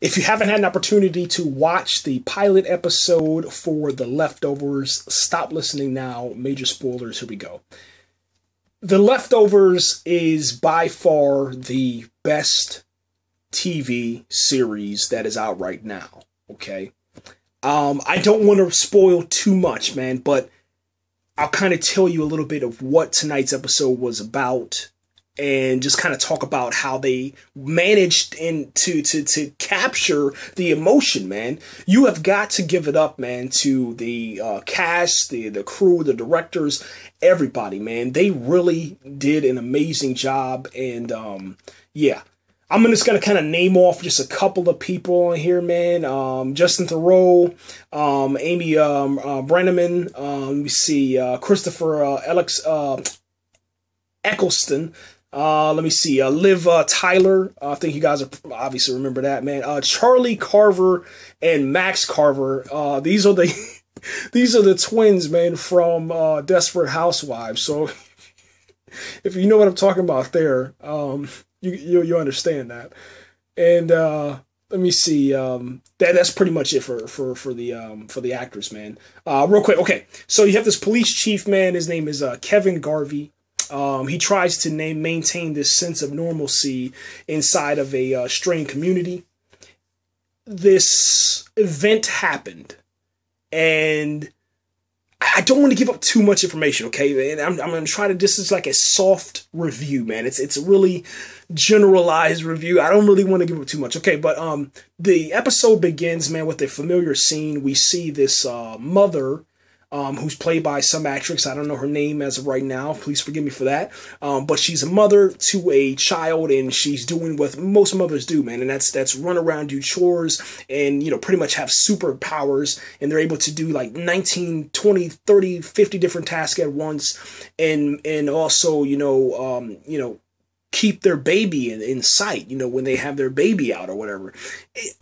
If you haven't had an opportunity to watch the pilot episode for The Leftovers, stop listening now. Major spoilers. Here we go. The Leftovers is by far the best TV series that is out right now. Okay. I don't want to spoil too much, man, but I'll kind of tell you a little bit of what tonight's episode was about and just kind of talk about how they managed to capture the emotion, man. You have got to give it up, man, to the cast, the crew, the directors, everybody, man. They really did an amazing job. And yeah, I'm just going to kind of name off just a couple of people in here, man. Justin Theroux, Amy Brenneman, let me see, Christopher Eccleston. Let me see, Liv Tyler. I think you guys are obviously remember that, man. Charlie Carver and Max Carver. These are the twins, man, from Desperate Housewives. So if you know what I'm talking about there, you understand that. And let me see. That's pretty much it for the actors, man. Real quick, okay. So you have this police chief, man. His name is Kevin Garvey. He tries to maintain this sense of normalcy inside of a strained community. This event happened, and I don't want to give up too much information, okay? And I'm going to try to, this is like a soft review, man. It's a really generalized review. I don't really want to give up too much, okay? But the episode begins, man, with a familiar scene. We see this mother, who's played by some actress. I don't know her name as of right now. Please forgive me for that. But she's a mother to a child, and she's doing what most mothers do, man. And that's run around, do chores, and, you know, pretty much have superpowers. And they're able to do like 19, 20, 30, 50 different tasks at once. And also, you know, keep their baby in sight, you know, when they have their baby out or whatever.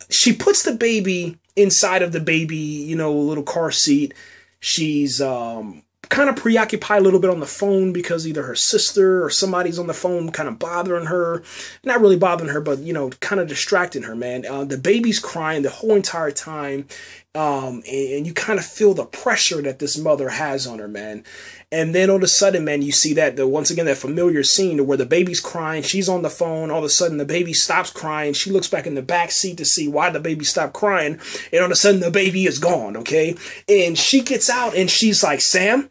She puts the baby inside of the baby, you know, little car seat. She's kind of preoccupied a little bit on the phone because either her sister or somebody's on the phone kind of bothering her. Not really bothering her, but, you know, kind of distracting her, man. The baby's crying the whole entire time. And you kind of feel the pressure that this mother has on her, man. And then all of a sudden, man, you see that, once again, that familiar scene where the baby's crying, she's on the phone, all of a sudden the baby stops crying, she looks back in the back seat to see why the baby stopped crying, and all of a sudden the baby is gone, okay? And she gets out and she's like, Sam?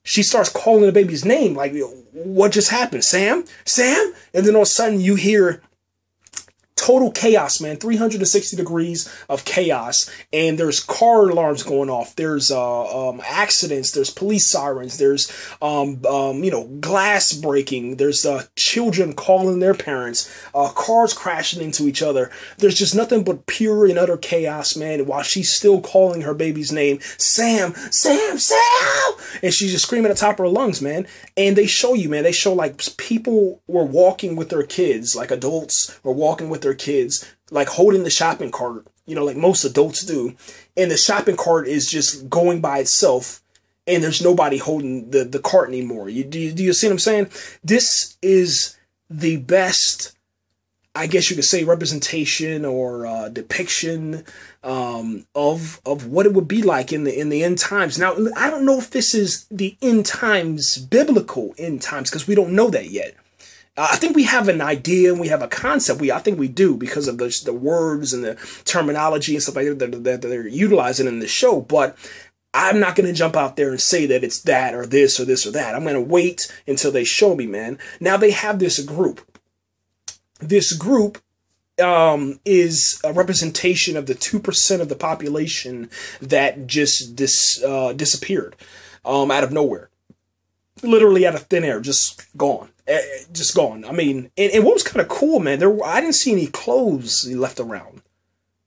She starts calling the baby's name, like, what just happened? Sam? Sam? And then all of a sudden you hear total chaos, man. 360 degrees of chaos, and there's car alarms going off. There's accidents. There's police sirens. There's you know, glass breaking. There's children calling their parents. Cars crashing into each other. There's just nothing but pure and utter chaos, man. While she's still calling her baby's name, Sam, Sam, Sam, and she's just screaming at the top of her lungs, man. And they show you, man. They show like people were walking with their kids, like adults were walking with their kids, like holding the shopping cart, you know, like most adults do. And the shopping cart is just going by itself, and there's nobody holding the cart anymore. Do you see what I'm saying? This is the best, I guess you could say, representation or depiction of what it would be like in the end times. Now, I don't know if this is the end times, biblical end times, because we don't know that yet. I think we have an idea and we have a concept. I think we do, because of the words and the terminology and stuff like that they're utilizing in the show. But I'm not going to jump out there and say that it's that or this or this or that. I'm going to wait until they show me, man. Now they have this group. This group is a representation of the 2% of the population that just disappeared out of nowhere. Literally out of thin air, just gone. Just gone. I mean, and what was kind of cool, man, I didn't see any clothes left around,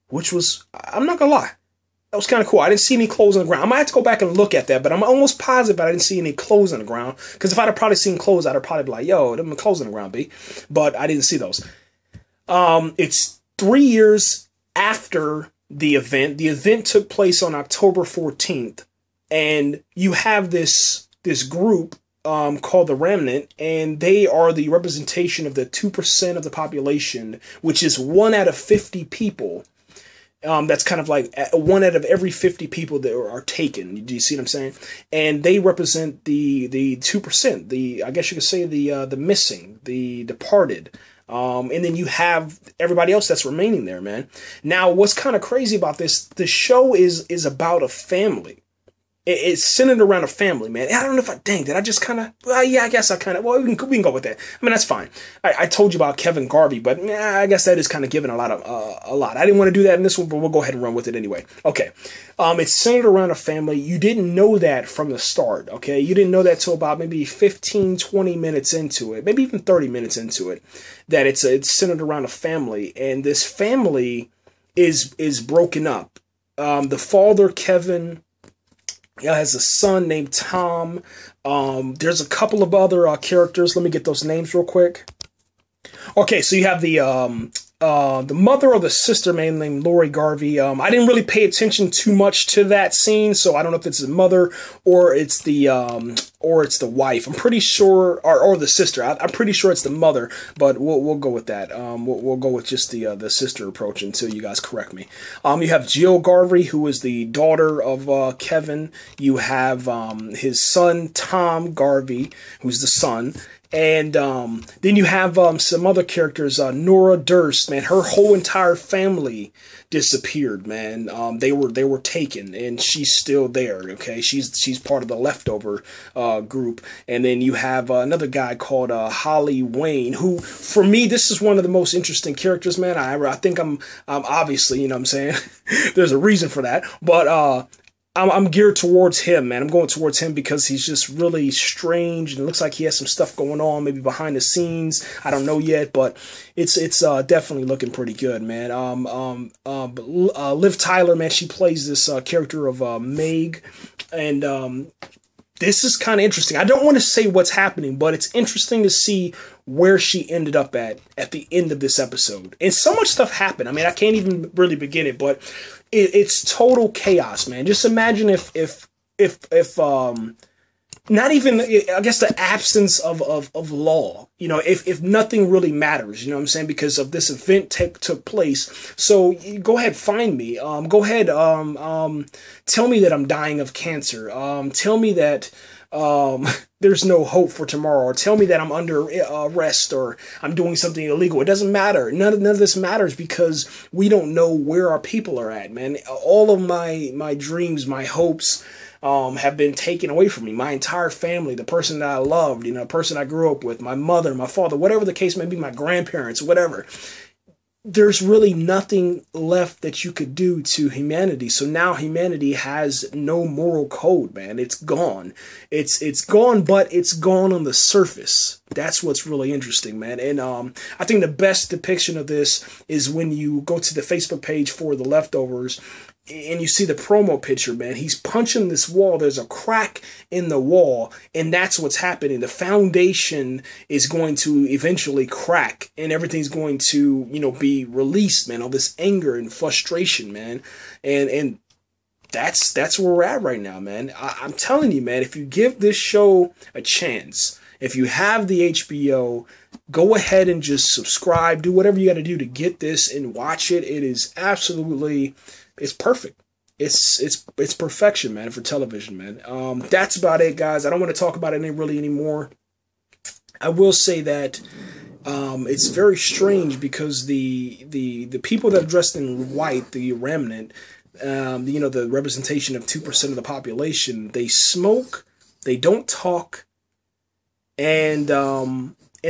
which was, I'm not gonna lie, that was kind of cool. I didn't see any clothes on the ground. I might have to go back and look at that, but I'm almost positive I didn't see any clothes on the ground, because if I'd have probably seen clothes, I'd have probably been like, yo, them clothes on the ground, B. But I didn't see those. It's 3 years after the event. The event took place on October 14th, and you have this group called the Remnant, and they are the representation of the 2% of the population, which is 1 out of 50 people That's kind of like 1 out of every 50 people that are taken. Do you see what I'm saying? And they represent the 2%, I guess you could say the missing, the departed. And then you have everybody else that's remaining there, man. Now, what's kind of crazy about this, the show is about a family. It's centered around a family, man. I don't know if did I just kind of, well, yeah, I guess I kind of, well, we can go with that. I mean, that's fine. I told you about Kevin Garvey, but I guess that is kind of giving a lot. I didn't want to do that in this one, but we'll go ahead and run with it anyway. Okay. It's centered around a family. You didn't know that from the start, okay? You didn't know that till about maybe 15, 20 minutes into it, maybe even 30 minutes into it, that it's centered around a family, and this family is broken up. The father, Kevin, has a son named Tom. There's a couple of other characters. Let me get those names real quick. Okay, so you have the mother or the sister, man, named Lori Garvey. I didn't really pay attention too much to that scene, so I don't know if it's the mother or it's the wife. I'm pretty sure, or the sister. I'm pretty sure it's the mother, but we'll go with that. We'll go with just the sister approach until you guys correct me. You have Jill Garvey, who is the daughter of Kevin. You have his son Tom Garvey, who's the son. And then you have some other characters. Nora Durst, man, her whole entire family disappeared, man. They were taken, and she's still there. Okay, she's part of the leftover group. And then you have another guy called Holly Wayne, who, for me, this is one of the most interesting characters, man. I think I'm obviously, you know what I'm saying. There's a reason for that, but I'm geared towards him, man. I'm going towards him because he's just really strange, and it looks like he has some stuff going on, maybe behind the scenes. I don't know yet, but it's definitely looking pretty good, man. Liv Tyler, man, she plays this character of Meade, and this is kind of interesting. I don't want to say what's happening, but it's interesting to see where she ended up at the end of this episode. And so much stuff happened. I mean, I can't even really begin it, but it's total chaos, man. Just imagine if not even, I guess, the absence of law, you know, if nothing really matters, you know what I'm saying, because of this event took place. So go ahead, find me. Go ahead, tell me that I'm dying of cancer. Tell me that there's no hope for tomorrow, or tell me that I'm under arrest, or I'm doing something illegal. It doesn't matter. None of this matters, because we don't know where our people are at, man. All of my dreams, my hopes, have been taken away from me. My entire family, the person that I loved, you know, the person I grew up with, my mother, my father, whatever the case may be, my grandparents, whatever. There's really nothing left that you could do to humanity. So now humanity has no moral code, man. It's gone. It's gone, but it's gone on the surface. That's what's really interesting, man. And I think the best depiction of this is when you go to the Facebook page for The Leftovers, and you see the promo picture, man. He's punching this wall. There's a crack in the wall, and that's what's happening. The foundation is going to eventually crack, and everything's going to, you know, be released, man. All this anger and frustration, man. And that's where we're at right now, man. I'm telling you, man, if you give this show a chance, if you have the HBO, go ahead and just subscribe. Do whatever you got to do to get this and watch it. It is absolutely... It's perfect. It's perfection, man, for television, man. That's about it, guys. I don't want to talk about it anymore. I will say that it's very strange, because the people that are dressed in white, the remnant, you know, the representation of 2% of the population, they smoke, they don't talk, and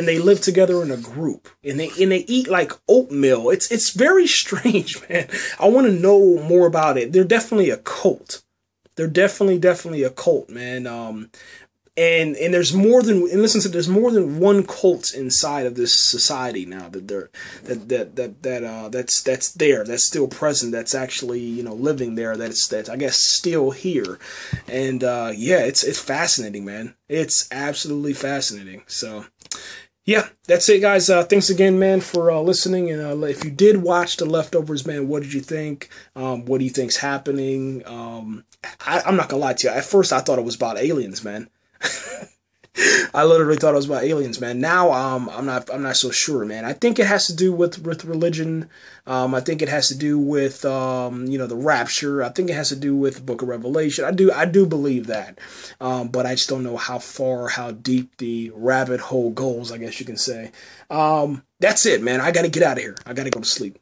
they live together in a group, and they eat like oatmeal. It's very strange, man. I want to know more about it. They're definitely a cult. They're definitely a cult, man. And there's more than, and listen to, there's more than one cult inside of this society now that's there, that's still present, that's actually, you know, living there, that's I guess still here. And yeah, it's fascinating, man. It's absolutely fascinating. So yeah, that's it, guys. Thanks again, man, for listening. And if you did watch The Leftovers, man, what did you think? What do you think's happening? I'm not gonna lie to you. At first, I thought it was about aliens, man. I literally thought it was about aliens, man. Now, I'm not so sure, man. I think it has to do with religion. I think it has to do with, the rapture. I think it has to do with the Book of Revelation. I do believe that. But I just don't know how far, how deep the rabbit hole goes, I guess you can say. That's it, man. I gotta get out of here. I gotta go to sleep.